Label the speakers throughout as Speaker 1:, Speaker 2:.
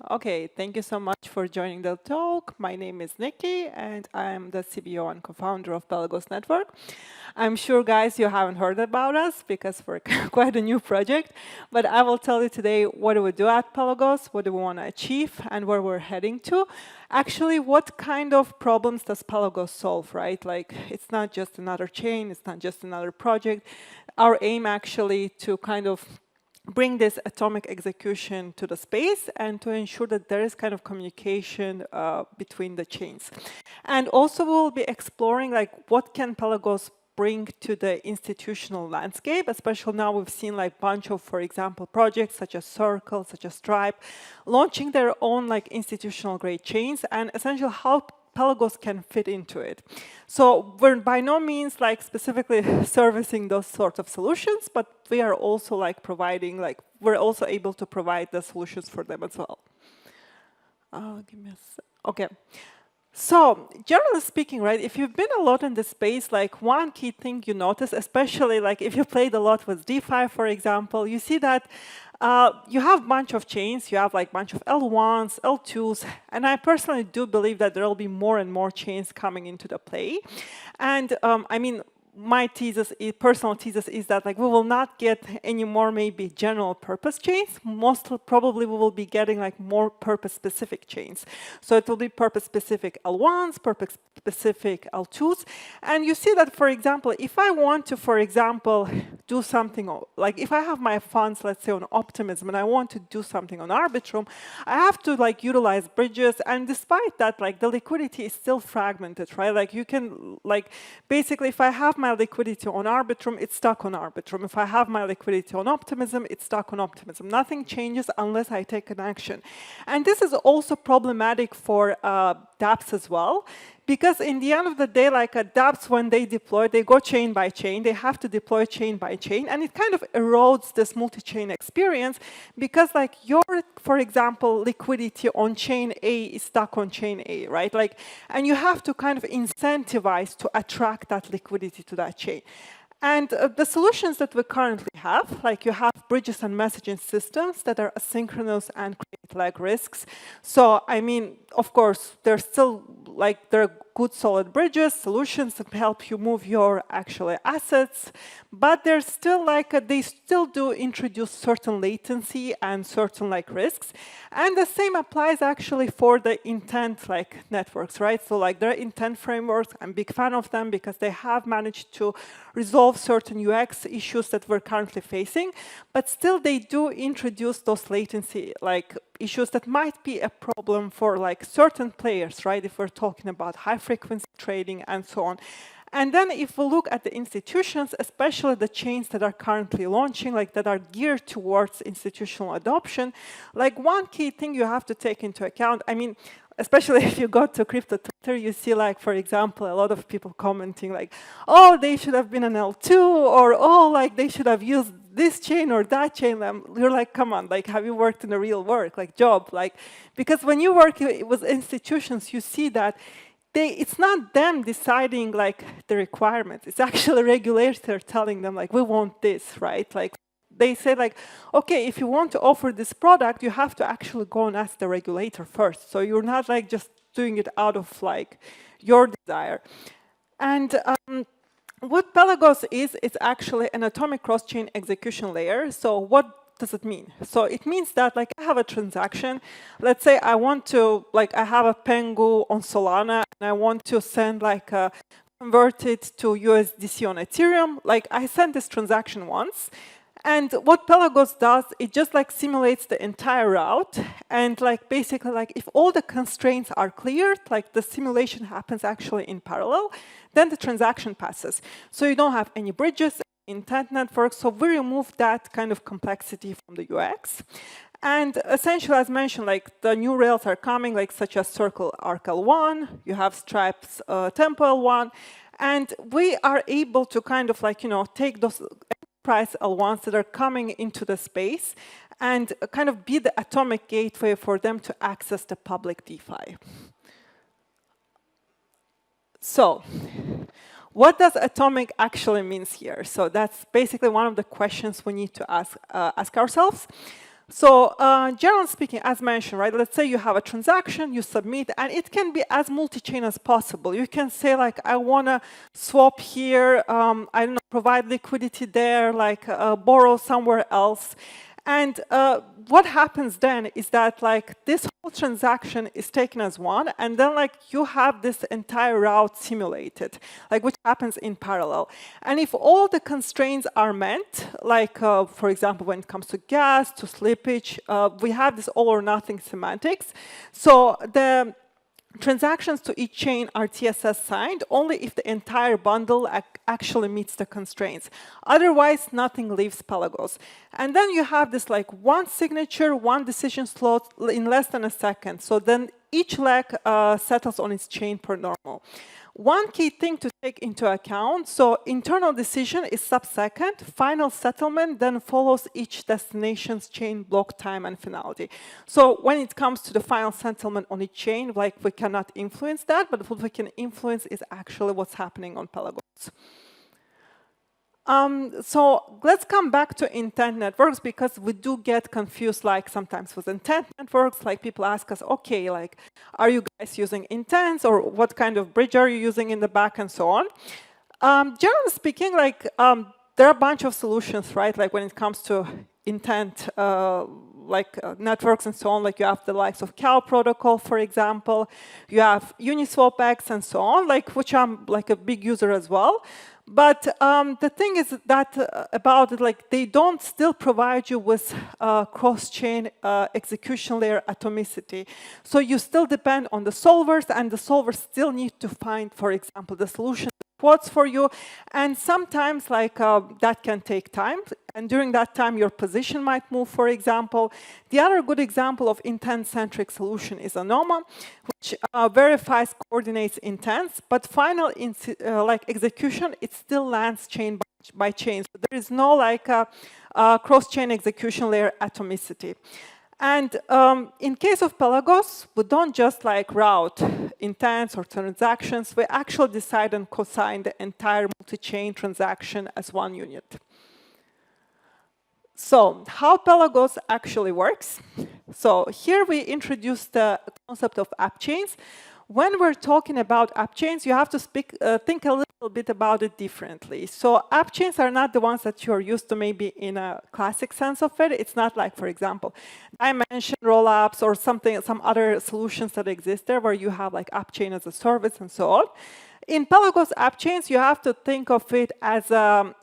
Speaker 1: Okay, thank you so much for joining the talk. My name is Nicky, and I'm the CBO and co-founder of Pelagos Network. I'm sure, guys, you haven't heard about us because we're quite a new project, but I will tell you today what do we do at Pelagos, what do we want to achieve, and where we're heading to. Actually, what kind of problems does Pelagos solve, right? Like, it's not just another chain, it's not just another project. Our aim actually to kind of bring this atomic execution to the space and to ensure that there is kind of communication between the chains. And also we'll be exploring like what can Pelagos bring to the institutional landscape, especially now we've seen like bunch of, for example, projects such as Circle, such as Stripe, launching their own like institutional grade chains and essentially how Pelagos can fit into it. So we're by no means like specifically servicing those sorts of solutions, but we are also like providing, like we're also able to provide the solutions for them as well. Give me a sec. Okay. So generally speaking, right, if you've been a lot in this space, like one key thing you notice, especially like if you played a lot with DeFi, for example, you see that you have a bunch of chains, you have like a bunch of L1s, L2s, and I personally do believe that there will be more and more chains coming into the play. And I mean, my thesis, personal thesis, is that like we will not get any more maybe general purpose chains. Most probably we will be getting like more purpose specific chains. So it will be purpose specific L1s, purpose specific L2s. And you see that, for example, if I want to, for example, do something like if I have my funds, let's say on Optimism, and I want to do something on Arbitrum, I have to like utilize bridges. And despite that, like the liquidity is still fragmented, right? Like you can like basically if I have my liquidity on Arbitrum, it's stuck on Arbitrum. If I have my liquidity on Optimism, it's stuck on Optimism. Nothing changes unless I take an action. And this is also problematic for dApps as well, because in the end of the day, like dApps, when they deploy, they go chain by chain. They have to deploy chain by chain, and it kind of erodes this multi-chain experience because, like, your, for example, liquidity on chain A is stuck on chain A, right? Like, and you have to kind of incentivize to attract that liquidity to that chain. And the solutions that we currently have, like you have bridges and messaging systems that are asynchronous and create lag risks. So, I mean, of course, there's still, like, there are good solid bridges, solutions that help you move your actual assets, but there's still like, they still do introduce certain latency and certain like risks. And the same applies actually for the intent like networks, right? So like their intent frameworks, I'm a big fan of them because they have managed to resolve certain UX issues that we're currently facing, but still they do introduce those latency like issues that might be a problem for like certain players, right? If we're talking about high frequency trading and so on. And then if we look at the institutions, especially the chains that are currently launching, like that are geared towards institutional adoption, like one key thing you have to take into account, I mean, especially if you go to crypto Twitter, you see like, for example, a lot of people commenting like, oh, they should have been an L2, or oh, like they should have used this chain or that chain. You're like, come on, like, have you worked in a real work, like job? Like, because when you work with institutions, you see that it's not them deciding like the requirements. It's actually a regulator telling them like, we want this, right? Like they say like, okay, if you want to offer this product, you have to actually go and ask the regulator first. So you're not like just doing it out of like your desire. And what Pelagos is, it's actually an atomic cross-chain execution layer. So what does it mean? So it means that like I have a transaction. Let's say I want to, like I have a Pengu on Solana and I want to send like convert it to USDC on Ethereum. Like I send this transaction once. And what Pelagos does, it just like simulates the entire route. And like basically like if all the constraints are cleared, like the simulation happens actually in parallel, then the transaction passes. So you don't have any bridges, intent networks. So we remove that kind of complexity from the UX. And essentially, as mentioned, like the new rails are coming, like such as Circle Arc L1, you have Stripe's Tempo L1, and we are able to kind of like, you know, take those price L1s that are coming into the space and kind of be the atomic gateway for them to access the public DeFi. So, what does atomic actually means here? So that's basically one of the questions we need to ask ourselves. So generally speaking, as mentioned, right, let's say you have a transaction, you submit, and it can be as multi-chain as possible. You can say, like, I want to swap here, I don't know, provide liquidity there, like borrow somewhere else. And what happens then is that, like, this whole transaction is taken as one, and then, like, you have this entire route simulated, like, which happens in parallel. And if all the constraints are met, like, for example, when it comes to gas, to slippage, we have this all or nothing semantics. So the transactions to each chain are TSS signed only if the entire bundle actually meets the constraints. Otherwise, nothing leaves Pelagos. And then you have this, like, one signature, one decision slot in less than a second. So then each leg settles on its chain per normal. One key thing to take into account, so internal decision is sub-second, final settlement then follows each destination's chain block time and finality. So when it comes to the final settlement on each chain, like, we cannot influence that, but what we can influence is actually what's happening on Pelagos. So let's come back to intent networks, because we do get confused, like, sometimes with intent networks. Like, people ask us, okay, like, are you guys using intents, or what kind of bridge are you using in the back, and so on. Generally speaking, like, there are a bunch of solutions, right? Like, when it comes to intent, networks and so on, like, you have the likes of Cow protocol, for example. You have Uniswap-X and so on, like, which I'm, like, a big user as well. But the thing is that about it, like, they don't still provide you with cross-chain execution layer atomicity. So you still depend on the solvers, and the solvers still need to find, for example, the solution quotes for you. And sometimes, like, that can take time. And during that time, your position might move, for example. The other good example of intent-centric solution is Anoma, which verifies coordinates intents, but final execution, it still lands chain by chain. So there is no, like, cross-chain execution layer atomicity. And in case of Pelagos, we don't just, like, route intents or transactions. We actually decide and cosign the entire multi-chain transaction as one unit. So how Pelagos actually works. So here we introduce the concept of app chains. When we're talking about app chains, you have to think a little bit about it differently. So app chains are not the ones that you're used to, maybe in a classic sense of it. It's not like, for example, dimension rollups or some other solutions that exist there where you have, like, app chain as a service and so on. In Pelagos app chains, you have to think of it as a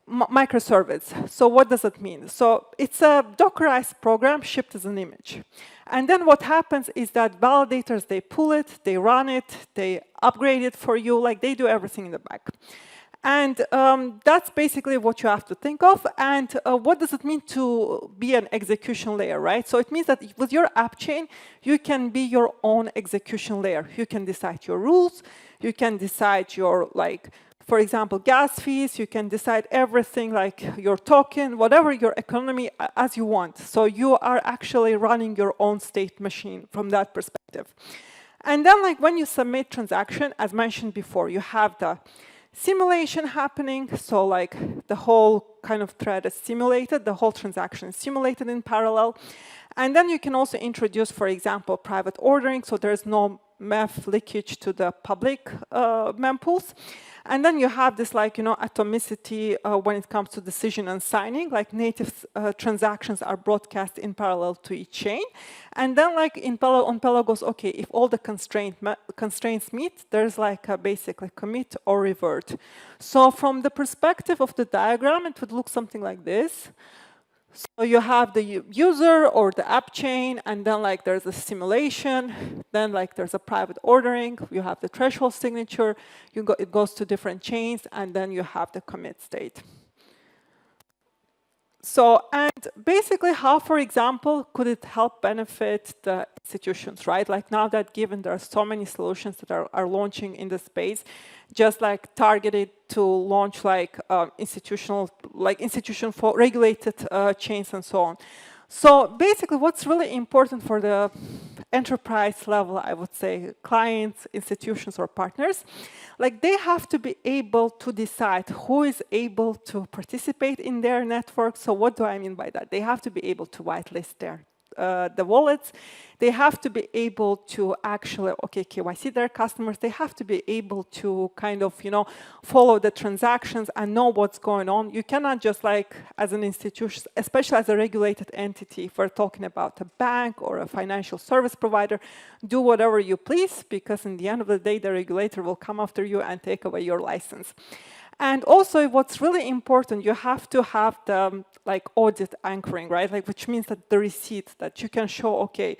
Speaker 1: microservice. So what does it mean? So it's a Dockerized program shipped as an image. And then what happens is that validators, they pull it, they run it, they upgrade it for you, like, they do everything in the back. And that's basically what you have to think of. And what does it mean to be an execution layer, right? So it means that with your app chain, you can be your own execution layer. You can decide your rules. You can decide your, like, for example, gas fees. You can decide everything, like your token, whatever your economy, as you want. So you are actually running your own state machine from that perspective. And then, like, when you submit transaction, as mentioned before, you have the simulation happening. So, like, the whole kind of thread is simulated, the whole transaction is simulated in parallel. And then you can also introduce, for example, private ordering, so there's no MEF leakage to the public mempools. And then you have this, like, atomicity when it comes to decision and signing, like, native transactions are broadcast in parallel to each chain. And then, like, on Pelagos, okay, if all the constraints meet, there's, like, a basically commit or revert. So from the perspective of the diagram, it would look something like this. So you have the user or the app chain, and then, like, there's a simulation, then, like, there's a private ordering, you have the threshold signature, it goes to different chains, and then you have the commit state. So, and basically how, for example, could it help benefit the institutions, right? Like, now that given there are so many solutions that are launching in the space, just, like, targeted to launch, like, institution for regulated chains and so on. So basically, what's really important for the enterprise level, I would say, clients, institutions, or partners, like they have to be able to decide who is able to participate in their network. So what do I mean by that? They have to be able to whitelist the wallets. They have to be able to actually, okay, KYC their customers. They have to be able to kind of, follow the transactions and know what's going on. You cannot just like, as an institution, especially as a regulated entity, if we're talking about a bank or a financial service provider, do whatever you please, because in the end of the day, the regulator will come after you and take away your license. And also, what's really important, you have to have the audit anchoring, right? Which means that the receipt that you can show, okay,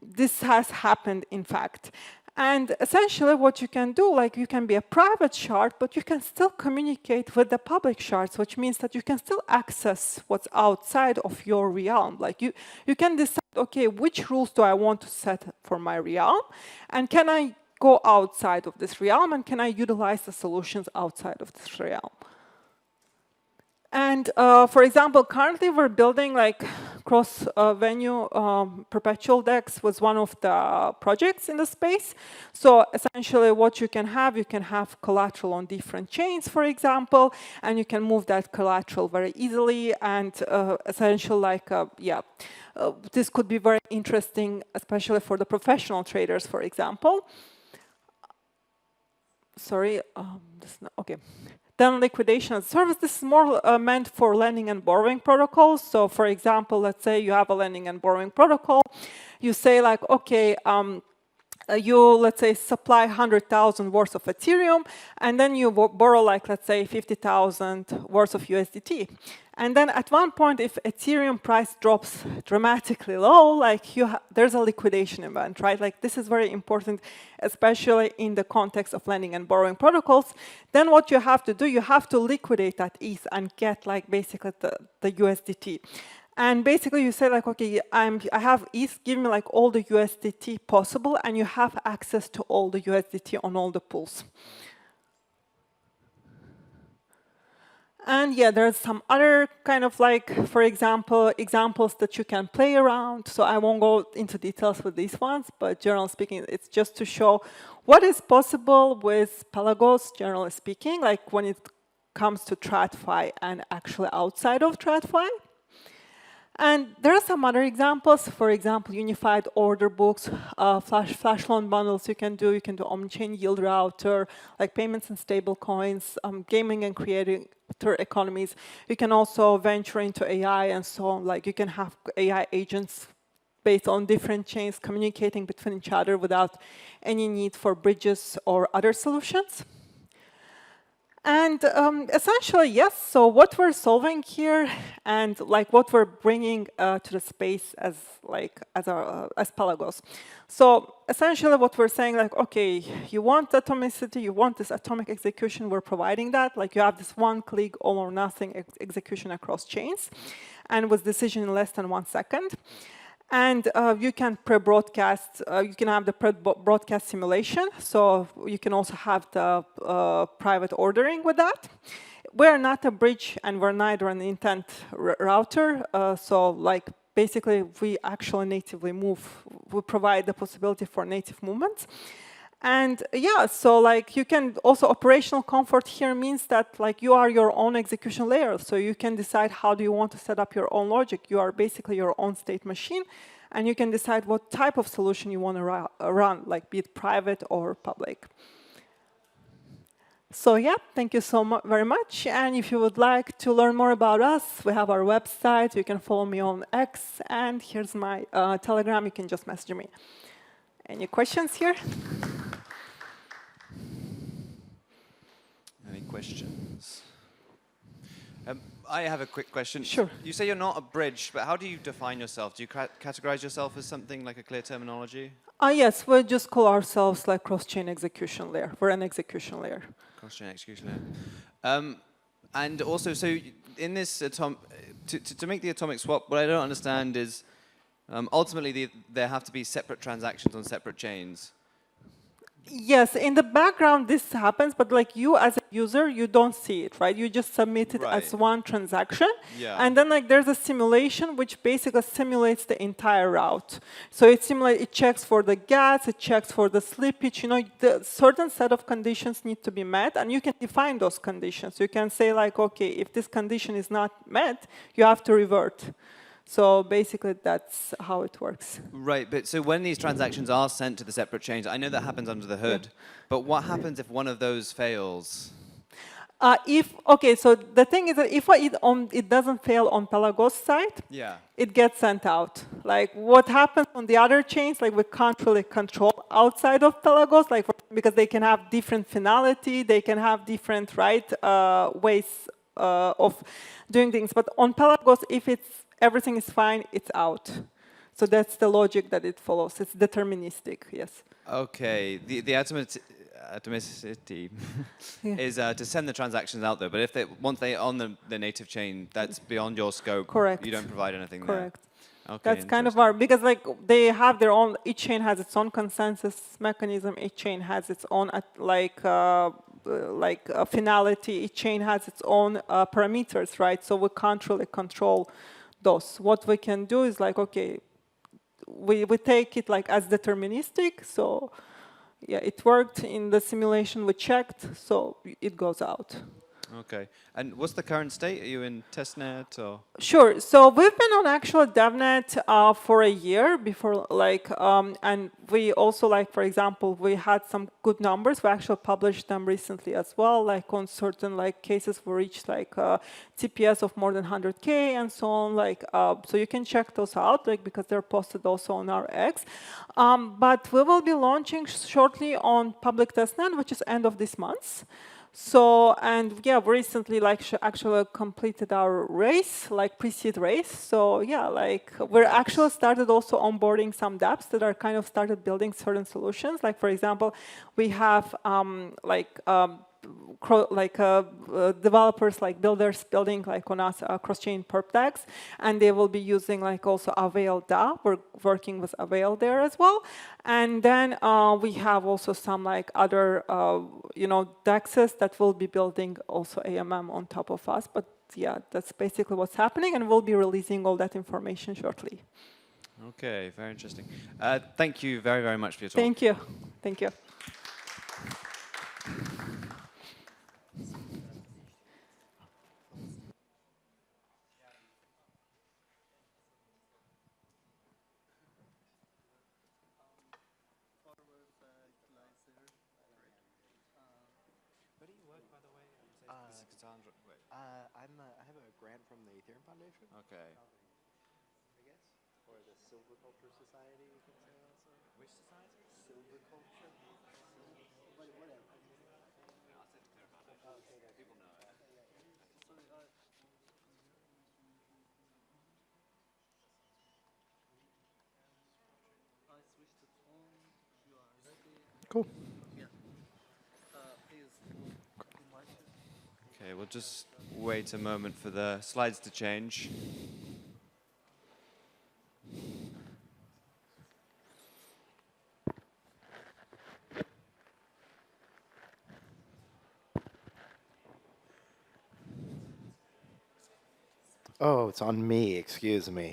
Speaker 1: this has happened in fact. And essentially, what you can do, you can be a private shard, but you can still communicate with the public shards, which means that you can still access what's outside of your realm. You can decide, okay, which rules do I want to set for my realm, and can I go outside of this realm, and can I utilize the solutions outside of this realm? And for example, currently we're building cross-venue perpetual DEX was one of the projects in the space. So essentially what you can have collateral on different chains, for example, and you can move that collateral very easily. And essentially this could be very interesting, especially for the professional traders, for example. Sorry, okay. Then liquidation as a service. This is more meant for lending and borrowing protocols. So for example, let's say you have a lending and borrowing protocol. You say okay, you, let's say, supply 100,000 worth of Ethereum, and then you borrow, let's say, 50,000 worth of USDT. And then at one point, if Ethereum price drops dramatically low, there's a liquidation event, right? This is very important, especially in the context of lending and borrowing protocols. Then what you have to do, you have to liquidate that ETH and get, basically the USDT. And basically, you say, okay, I have ETH, give me, all the USDT possible, and you have access to all the USDT on all the pools. And yeah, there's some other kind of for example, examples that you can play around. So I won't go into details with these ones, but generally speaking, it's just to show what is possible with Pelagos, generally speaking, when it comes to TradFi and actually outside of TradFi. And there are some other examples. For example, unified order books, flash loan bundles you can do omnichain yield router, payments and stable coins, gaming and creator economies. You can also venture into AI and so on. You can have AI agents based on different chains communicating between each other without any need for bridges or other solutions. And essentially, yes, so what we're solving here and what we're bringing to the space as Pelagos. So essentially what we're saying, okay, you want atomicity, you want this atomic execution, we're providing that. You have this one-click, all or nothing execution across chains, and with decision in less than 1 second. And you can pre-broadcast, you can have the pre-broadcast simulation, so you can also have the private ordering with that. We're not a bridge, and we're neither an intent router, so basically we actually natively move, we provide the possibility for native movements. And yeah, so you can also, operational comfort here means that you are your own execution layer. So you can decide how do you want to set up your own logic. You are basically your own state machine, and you can decide what type of solution you want to run, be it private or public. So yeah, thank you so very much. And if you would like to learn more about us, we have our website. You can follow me on X, and here's my Telegram. You can just message me. Any questions here?
Speaker 2: Any questions? I have a quick question.
Speaker 1: Sure.
Speaker 2: You say you're not a bridge, but how do you define yourself? Do you categorize yourself as something like a clear terminology?
Speaker 1: Yes, we just call ourselves cross-chain execution layer. We're an execution layer.
Speaker 2: Cross-chain execution layer. And also, so in this to make the atomic swap, what I don't understand is ultimately there have to be separate transactions on separate chains.
Speaker 1: Yes, in the background this happens, but like you as a user, you don't see it, right? You just submit it as
Speaker 2: Right.
Speaker 1: one transaction,
Speaker 2: Yeah.
Speaker 1: and then like there's a simulation which basically simulates the entire route. So it checks for the gas, it checks for the slippage. You know, the certain set of conditions need to be met, and you can define those conditions. You can say like, okay, if this condition is not met, you have to revert. So basically, that's how it works.
Speaker 2: Right, but so when these transactions are sent to the separate chains, I know that happens under the hood, but what happens if one of those fails?
Speaker 1: Okay, so the thing is that if it doesn't fail on Pelagos side,
Speaker 2: Yeah.
Speaker 1: it gets sent out. Like what happens on the other chains, like we can't really control outside of Pelagos, like because they can have different finality, they can have different ways of doing things. But on Pelagos, if everything is fine, it's out. So that's the logic that it follows. It's deterministic, yes.
Speaker 2: Okay, the atomicity
Speaker 1: Yeah.
Speaker 2: is to send the transactions out there, but if once they're on the native chain, that's beyond your scope.
Speaker 1: Correct.
Speaker 2: You don't provide anything
Speaker 1: Correct.
Speaker 2: there. Okay,
Speaker 1: That's kind of
Speaker 2: interesting.
Speaker 1: because like they have their own, each chain has its own consensus mechanism, each chain has its own finality, each chain has its own parameters, right? So we can't really control those. What we can do is like, okay, we take it like as deterministic, so yeah, it worked in the simulation we checked, so it goes out.
Speaker 2: Okay, and what's the current state? Are you in testnet or?
Speaker 1: Sure. So we've been on actual DevNet for a year before, and we also for example, we had some good numbers. We actually published them recently as well, like on certain cases we reached TPS of more than 100K and so on. So you can check those out, because they're posted also on our X. But we will be launching shortly on public testnet, which is end of this month. So, and yeah, we recently actually completed our race, pre-seed race. So yeah, we're actually started also onboarding some dApps that are kind of started building certain solutions. Like for example, we have developers builders building on us cross-chain perp tags, and they will be using also Avail DA. We're working with Avail there as well, and then we have also some other DEXs that will be building also AMM on top of us. But yeah, that's basically what's happening, and we'll be releasing all that information shortly.
Speaker 2: Okay, very interesting. Thank you very, very much for your talk.
Speaker 1: Thank you. Thank you.
Speaker 3: I have a grant from the Ethereum Foundation.
Speaker 2: Okay.
Speaker 3: I guess, or the Silviculture Society. You can say also.
Speaker 2: Which society?
Speaker 3: Silviculture. But whatever. Okay, people know it. Cool.
Speaker 2: Okay, we'll just wait a moment for the slides to change.
Speaker 3: Oh, it's on me. Excuse me.